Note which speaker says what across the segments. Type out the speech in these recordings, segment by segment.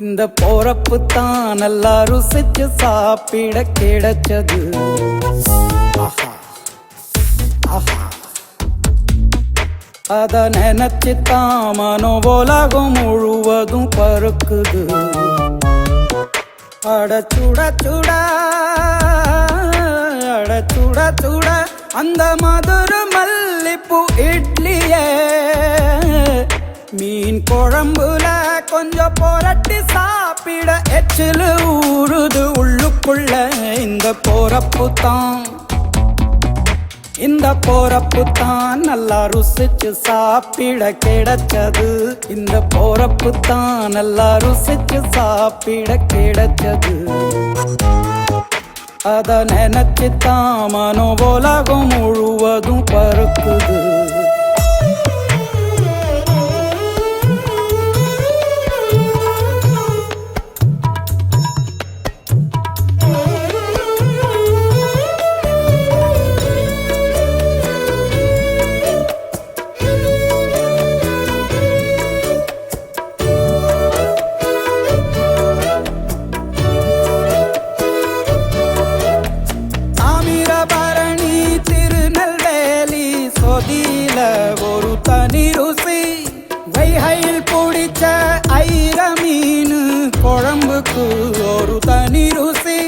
Speaker 1: இந்த போறப்பு தான் நல்லா ருசிச்சு சாப்பிட கிடைச்சது. ஆஹா ஆஹா, அத நினைச்சு தான் மனோ உலகம் முழுவதும் பருக்குது. அட சுட சுட அட சுட சுட அந்த மதுர மல்லிப்பூ இட்லியே மீன் குழம்புல கொஞ்சம் புரட்டி சாப்பிட எச்சிலு ஊறுது உள்ளுக்குள்ள. இந்த போறப்பு தான் நல்லா ருசிச்சு சாப்பிட கிடைச்சது. இந்த போறப்பு தான் நல்லா ருசிச்சு சாப்பிட கிடைச்சது. அத நினைச்சு தான் மனோ உலகம் முழுவதும் பருக்குது. ஒரு தனி ருசி வைகையில் பிடிச்ச ஐர மீன் குழம்புக்கு ஒரு தனி ருசி.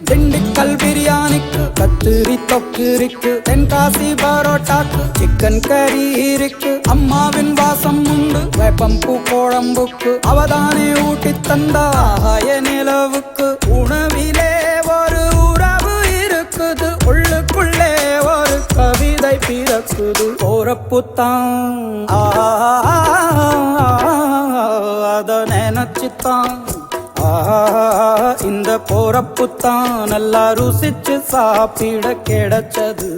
Speaker 1: திண்டுக்கல் பிரியாணிக்கு கத்திரி தொக்கு இருக்கு. தென்காசி பரோட்டாக்கு சிக்கன் கறி இருக்கு. அம்மாவின் வாசம் உண்டு வேப்பம்பூ குழம்புக்கு. அவதானே ஊட்டி தந்தாய நிலவுக்கு. உணவிலே ஒரு உறவு இருக்குது. உள்ளுக்குள்ளே ஒரு கவிதை பிறக்குது. போறப்பு தான் அத நினைச்சுத்தான் இந்த போறப்பு தான் நல்லா ருசிச்சு சாப்பிட கிடைச்சது.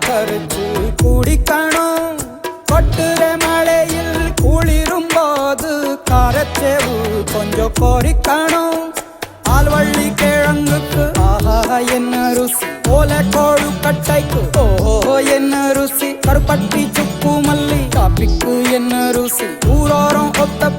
Speaker 1: கரைச்சு குடிக்கணும். கொட்டுற மழையில் குளிரும் போது காரச்சேவு கொஞ்சம் பொறிக்கணும். ஆல்வள்ளி கிழங்குக்கு ஆஹா என்ன ருசி. ஓல கோழு கட்டைக்கு ஓஹோ என்ன ருசி. கருப்பட்டி சுக்கு மல்லி காப்பிக்கு என்ன ருசி. ஊரோரம் ஒத்த